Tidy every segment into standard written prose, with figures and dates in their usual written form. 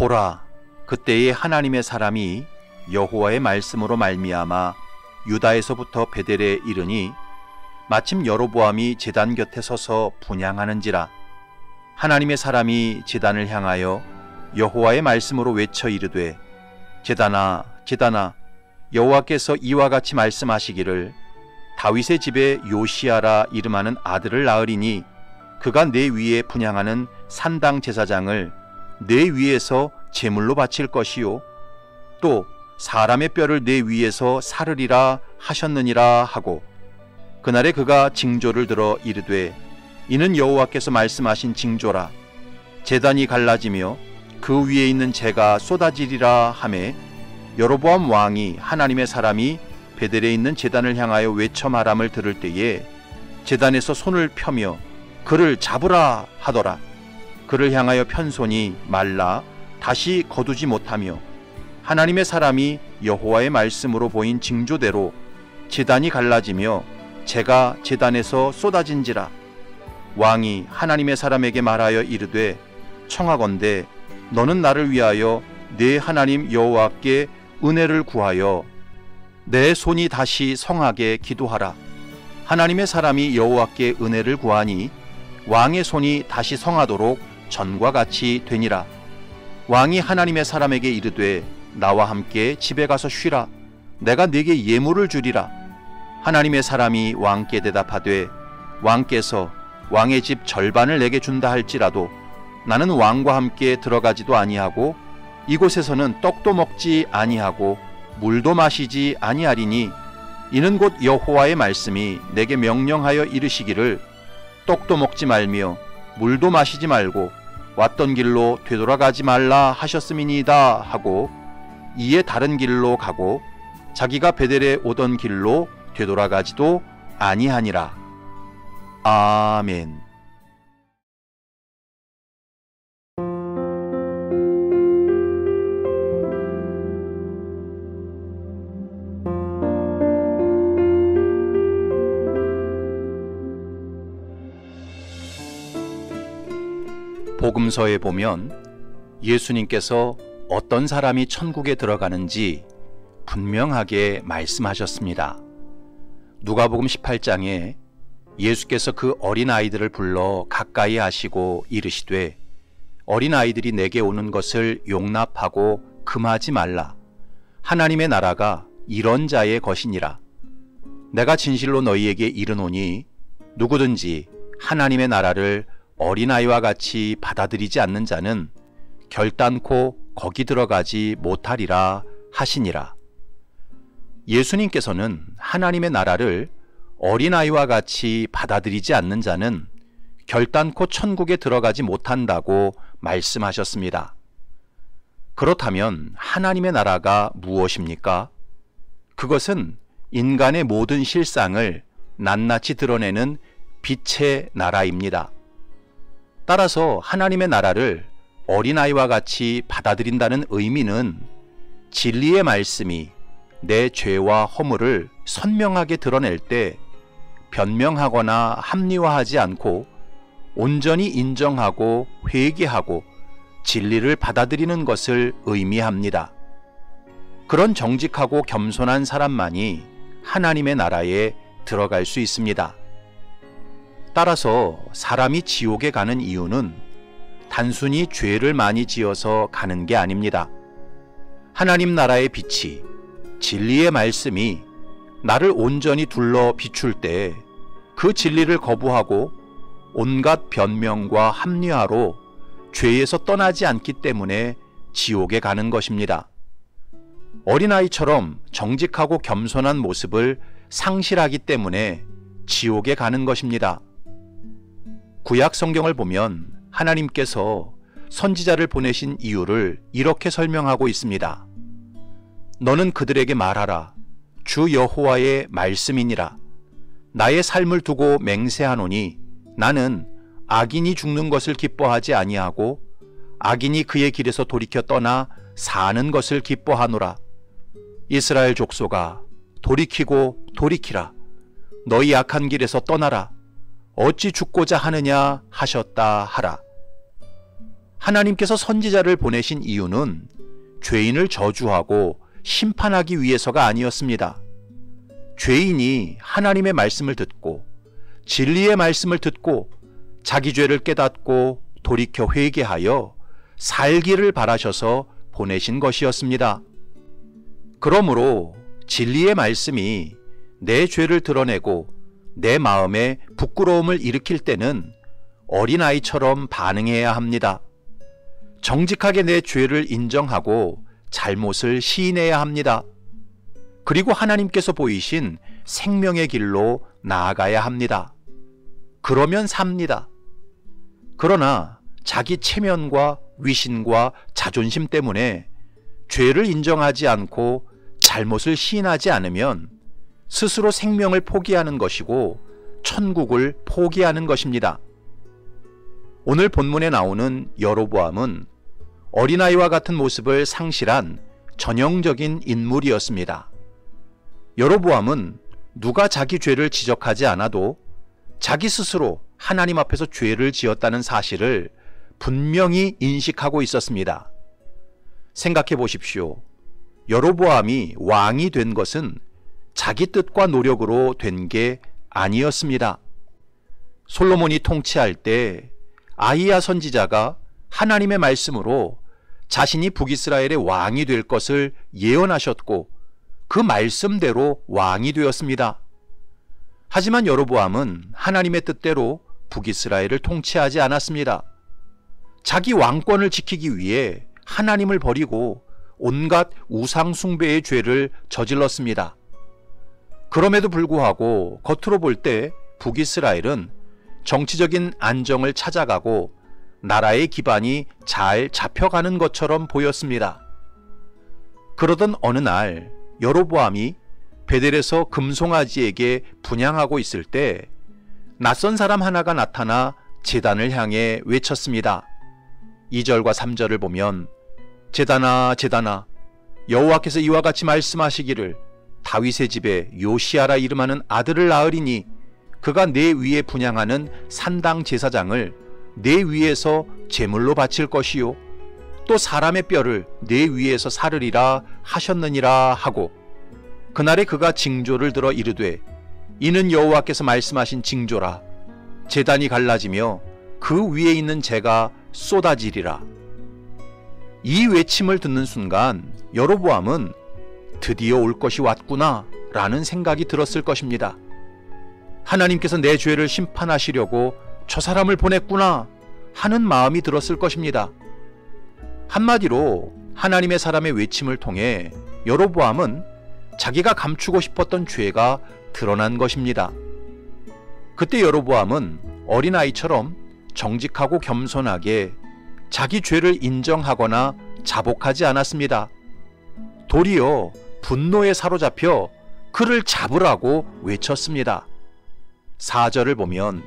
보라, 그때에 하나님의 사람이 여호와의 말씀으로 말미암아 유다에서부터 베델에 이르니 마침 여로보암이 제단 곁에 서서 분향하는지라. 하나님의 사람이 제단을 향하여 여호와의 말씀으로 외쳐 이르되, 제단아, 제단아, 여호와께서 이와 같이 말씀하시기를 다윗의 집에 요시야라 이름하는 아들을 낳으리니 그가 내 위에 분향하는 산당 제사장을 내 위에서 제물로 바칠 것이요 또 사람의 뼈를 내 위에서 사르리라 하셨느니라 하고, 그날에 그가 징조를 들어 이르되, 이는 여호와께서 말씀하신 징조라. 제단이 갈라지며 그 위에 있는 재가 쏟아지리라 하매, 여로보암 왕이 하나님의 사람이 베델에 있는 제단을 향하여 외쳐 말함을 들을 때에 제단에서 손을 펴며 그를 잡으라 하더라. 그를 향하여 편 손이 말라 다시 거두지 못하며 하나님의 사람이 여호와의 말씀으로 보인 징조대로 제단이 갈라지며 재가 제단에서 쏟아진지라. 왕이 하나님의 사람에게 말하여 이르되, 청하건대 너는 나를 위하여 내 하나님 여호와께 은혜를 구하여 내 손이 다시 성하게 기도하라. 하나님의 사람이 여호와께 은혜를 구하니 왕의 손이 다시 성하도록 전과 같이 되니라. 왕이 하나님의 사람에게 이르되, 나와 함께 집에 가서 쉬라. 내가 네게 예물을 주리라. 하나님의 사람이 왕께 대답하되, 왕께서 왕의 집 절반을 내게 준다 할지라도 나는 왕과 함께 들어가지도 아니하고 이곳에서는 떡도 먹지 아니하고 물도 마시지 아니하리니, 이는 곧 여호와의 말씀이 내게 명령하여 이르시기를 떡도 먹지 말며 물도 마시지 말고 왔던 길로 되돌아가지 말라 하셨음이니이다 하고, 이에 다른 길로 가고 자기가 베델에 오던 길로 되돌아가지도 아니하니라. 아멘. 복음서에 보면 예수님께서 어떤 사람이 천국에 들어가는지 분명하게 말씀하셨습니다. 누가복음 18장에 예수께서 그 어린아이들을 불러 가까이 하시고 이르시되, 어린아이들이 내게 오는 것을 용납하고 금하지 말라. 하나님의 나라가 이런 자의 것이니라. 내가 진실로 너희에게 이르노니 누구든지 하나님의 나라를 어린아이와 같이 받아들이지 않는 자는 결단코 거기 들어가지 못하리라 하시니라. 예수님께서는 하나님의 나라를 어린아이와 같이 받아들이지 않는 자는 결단코 천국에 들어가지 못한다고 말씀하셨습니다. 그렇다면 하나님의 나라가 무엇입니까? 그것은 인간의 모든 실상을 낱낱이 드러내는 빛의 나라입니다. 따라서 하나님의 나라를 어린아이와 같이 받아들인다는 의미는 진리의 말씀이 내 죄와 허물을 선명하게 드러낼 때 변명하거나 합리화하지 않고 온전히 인정하고 회개하고 진리를 받아들이는 것을 의미합니다. 그런 정직하고 겸손한 사람만이 하나님의 나라에 들어갈 수 있습니다. 따라서 사람이 지옥에 가는 이유는 단순히 죄를 많이 지어서 가는 게 아닙니다. 하나님 나라의 빛이, 진리의 말씀이 나를 온전히 둘러 비출 때 그 진리를 거부하고 온갖 변명과 합리화로 죄에서 떠나지 않기 때문에 지옥에 가는 것입니다. 어린아이처럼 정직하고 겸손한 모습을 상실하기 때문에 지옥에 가는 것입니다. 구약 성경을 보면 하나님께서 선지자를 보내신 이유를 이렇게 설명하고 있습니다. 너는 그들에게 말하라. 주 여호와의 말씀이니라. 나의 삶을 두고 맹세하노니 나는 악인이 죽는 것을 기뻐하지 아니하고 악인이 그의 길에서 돌이켜 떠나 사는 것을 기뻐하노라. 이스라엘 족속아, 돌이키고 돌이키라. 너희 악한 길에서 떠나라. 어찌 죽고자 하느냐 하셨다 하라. 하나님께서 선지자를 보내신 이유는 죄인을 저주하고 심판하기 위해서가 아니었습니다. 죄인이 하나님의 말씀을 듣고 진리의 말씀을 듣고 자기 죄를 깨닫고 돌이켜 회개하여 살기를 바라셔서 보내신 것이었습니다. 그러므로 진리의 말씀이 내 죄를 드러내고 내 마음에 부끄러움을 일으킬 때는 어린아이처럼 반응해야 합니다. 정직하게 내 죄를 인정하고 잘못을 시인해야 합니다. 그리고 하나님께서 보이신 생명의 길로 나아가야 합니다. 그러면 삽니다. 그러나 자기 체면과 위신과 자존심 때문에 죄를 인정하지 않고 잘못을 시인하지 않으면 스스로 생명을 포기하는 것이고 천국을 포기하는 것입니다. 오늘 본문에 나오는 여로보암은 어린아이와 같은 모습을 상실한 전형적인 인물이었습니다. 여로보암은 누가 자기 죄를 지적하지 않아도 자기 스스로 하나님 앞에서 죄를 지었다는 사실을 분명히 인식하고 있었습니다. 생각해 보십시오. 여로보암이 왕이 된 것은 자기 뜻과 노력으로 된 게 아니었습니다. 솔로몬이 통치할 때 아히야 선지자가 하나님의 말씀으로 자신이 북이스라엘의 왕이 될 것을 예언하셨고 그 말씀대로 왕이 되었습니다. 하지만 여로보암은 하나님의 뜻대로 북이스라엘을 통치하지 않았습니다. 자기 왕권을 지키기 위해 하나님을 버리고 온갖 우상 숭배의 죄를 저질렀습니다. 그럼에도 불구하고 겉으로 볼 때 북이스라엘은 정치적인 안정을 찾아가고 나라의 기반이 잘 잡혀가는 것처럼 보였습니다. 그러던 어느 날 여로보암이 베델에서 금송아지에게 분향하고 있을 때 낯선 사람 하나가 나타나 제단을 향해 외쳤습니다. 2절과 3절을 보면 제단아 제단아 여호와께서 이와 같이 말씀하시기를 다윗의 집에 요시아라 이름하는 아들을 낳으리니 그가 내 위에 분향하는 산당 제사장을 내 위에서 제물로 바칠 것이요 또 사람의 뼈를 내 위에서 사르리라 하셨느니라 하고 그날에 그가 징조를 들어 이르되 이는 여호와께서 말씀하신 징조라 제단이 갈라지며 그 위에 있는 재가 쏟아지리라. 이 외침을 듣는 순간 여로보암은 드디어 올 것이 왔구나 라는 생각이 들었을 것입니다. 하나님께서 내 죄를 심판하시려고 저 사람을 보냈구나 하는 마음이 들었을 것입니다. 한마디로 하나님의 사람의 외침을 통해 여로보암은 자기가 감추고 싶었던 죄가 드러난 것입니다. 그때 여로보암은 어린아이처럼 정직하고 겸손하게 자기 죄를 인정하거나 자복하지 않았습니다. 도리어 분노에 사로잡혀 그를 잡으라고 외쳤습니다. 4절을 보면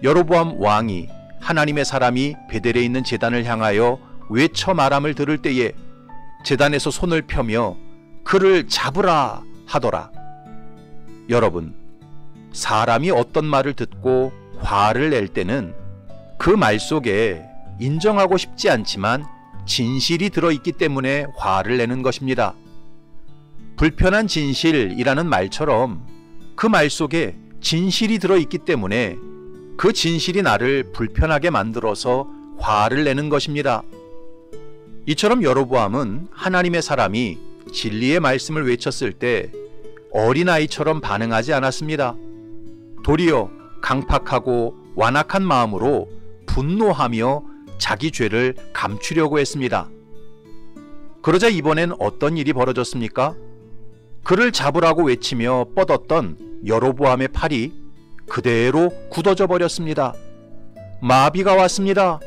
여로보암 왕이 하나님의 사람이 베델에 있는 제단을 향하여 외쳐 말함을 들을 때에 제단에서 손을 펴며 그를 잡으라 하더라. 여러분, 사람이 어떤 말을 듣고 화를 낼 때는 그 말 속에 인정하고 싶지 않지만 진실이 들어있기 때문에 화를 내는 것입니다. 불편한 진실이라는 말처럼 그 말 속에 진실이 들어있기 때문에 그 진실이 나를 불편하게 만들어서 화를 내는 것입니다. 이처럼 여로보암은 하나님의 사람이 진리의 말씀을 외쳤을 때 어린아이처럼 반응하지 않았습니다. 도리어 강팍하고 완악한 마음으로 분노하며 자기 죄를 감추려고 했습니다. 그러자 이번엔 어떤 일이 벌어졌습니까? 그를 잡으라고 외치며 뻗었던 여로보암의 팔이 그대로 굳어져 버렸습니다. 마비가 왔습니다.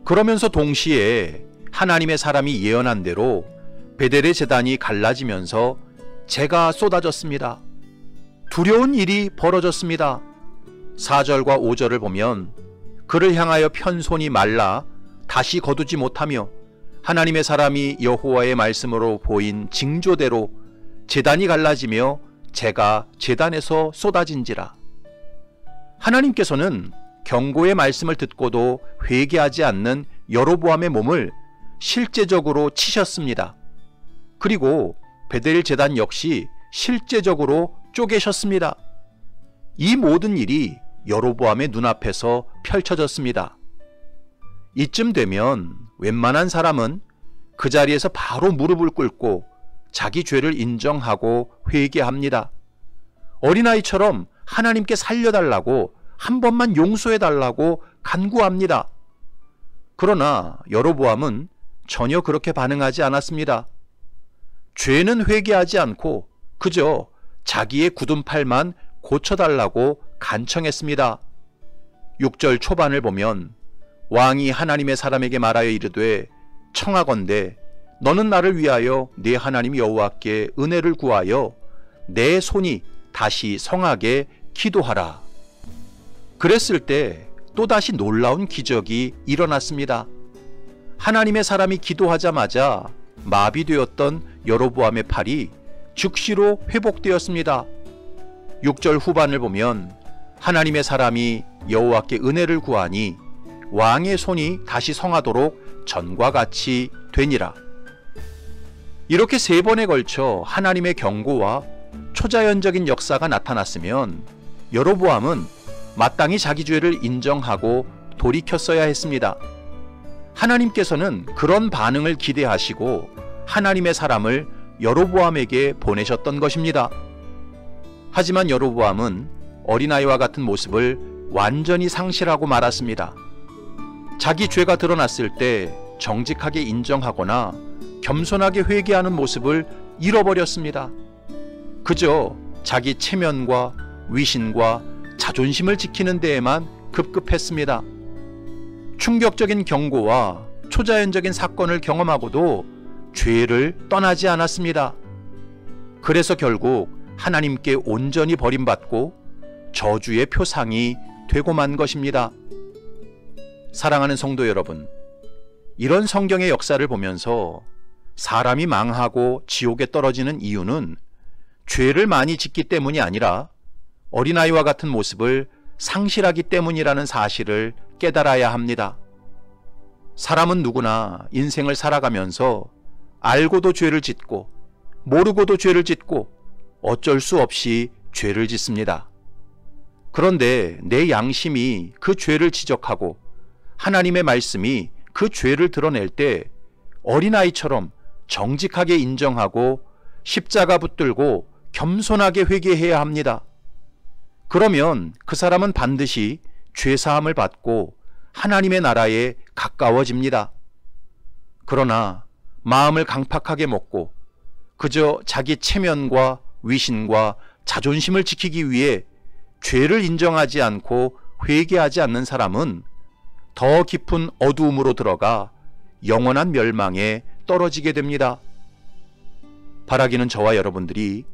그러면서 동시에 하나님의 사람이 예언한 대로 베델의 제단이 갈라지면서 재가 쏟아졌습니다. 두려운 일이 벌어졌습니다. 4절과 5절을 보면 그를 향하여 편 손이 말라 다시 거두지 못하며 하나님의 사람이 여호와의 말씀으로 보인 징조대로 제단이 갈라지며 재가 제단에서 쏟아진지라. 하나님께서는 경고의 말씀을 듣고도 회개하지 않는 여로보암의 몸을 실제적으로 치셨습니다. 그리고 베델 제단 역시 실제적으로 쪼개셨습니다. 이 모든 일이 여로보암의 눈앞에서 펼쳐졌습니다. 이쯤 되면 웬만한 사람은 그 자리에서 바로 무릎을 꿇고 자기 죄를 인정하고 회개합니다. 어린아이처럼 하나님께 살려달라고, 한 번만 용서해달라고 간구합니다. 그러나 여로보암은 전혀 그렇게 반응하지 않았습니다. 죄는 회개하지 않고 그저 자기의 굳은 팔만 고쳐달라고 간청했습니다. 6절 초반을 보면 왕이 하나님의 사람에게 말하여 이르되 청하건대 너는 나를 위하여 네 하나님 여호와께 은혜를 구하여 내 손이 다시 성하게 기도하라. 그랬을 때 또다시 놀라운 기적이 일어났습니다. 하나님의 사람이 기도하자마자 마비되었던 여로보암의 팔이 즉시로 회복되었습니다. 6절 후반을 보면 하나님의 사람이 여호와께 은혜를 구하니 왕의 손이 다시 성하도록 전과 같이 되니라. 이렇게 3번에 걸쳐 하나님의 경고와 초자연적인 역사가 나타났으면 여로보암은 마땅히 자기 죄를 인정하고 돌이켰어야 했습니다. 하나님께서는 그런 반응을 기대하시고 하나님의 사람을 여로보암에게 보내셨던 것입니다. 하지만 여로보암은 어린아이와 같은 모습을 완전히 상실하고 말았습니다. 자기 죄가 드러났을 때 정직하게 인정하거나 겸손하게 회개하는 모습을 잃어버렸습니다. 그저 자기 체면과 위신과 자존심을 지키는 데에만 급급했습니다. 충격적인 경고와 초자연적인 사건을 경험하고도 죄를 떠나지 않았습니다. 그래서 결국 하나님께 온전히 버림받고 저주의 표상이 되고 만 것입니다. 사랑하는 성도 여러분, 이런 성경의 역사를 보면서 사람이 망하고 지옥에 떨어지는 이유는 죄를 많이 짓기 때문이 아니라 어린아이와 같은 모습을 상실하기 때문이라는 사실을 깨달아야 합니다. 사람은 누구나 인생을 살아가면서 알고도 죄를 짓고 모르고도 죄를 짓고 어쩔 수 없이 죄를 짓습니다. 그런데 내 양심이 그 죄를 지적하고 하나님의 말씀이 그 죄를 드러낼 때 어린아이처럼 정직하게 인정하고 십자가 붙들고 겸손하게 회개해야 합니다. 그러면 그 사람은 반드시 죄사함을 받고 하나님의 나라에 가까워집니다. 그러나 마음을 강팍하게 먹고 그저 자기 체면과 위신과 자존심을 지키기 위해 죄를 인정하지 않고 회개하지 않는 사람은 더 깊은 어두움으로 들어가 영원한 멸망에 떨어지게 됩니다. 바라기는 저와 여러분들이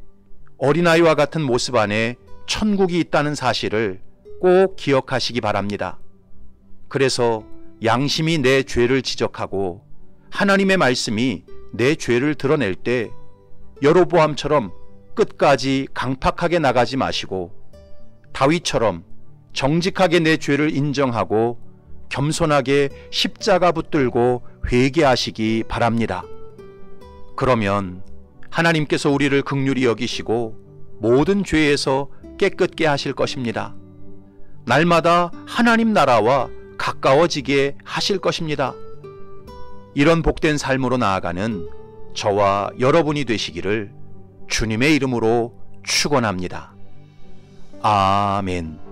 어린아이와 같은 모습 안에 천국이 있다는 사실을 꼭 기억하시기 바랍니다. 그래서 양심이 내 죄를 지적하고 하나님의 말씀이 내 죄를 드러낼 때 여로보암처럼 끝까지 강팍하게 나가지 마시고 다윗처럼 정직하게 내 죄를 인정하고 겸손하게 십자가 붙들고 회개하시기 바랍니다. 그러면 하나님께서 우리를 긍휼히 여기시고 모든 죄에서 깨끗게 하실 것입니다. 날마다 하나님 나라와 가까워지게 하실 것입니다. 이런 복된 삶으로 나아가는 저와 여러분이 되시기를 주님의 이름으로 축원합니다. 아멘.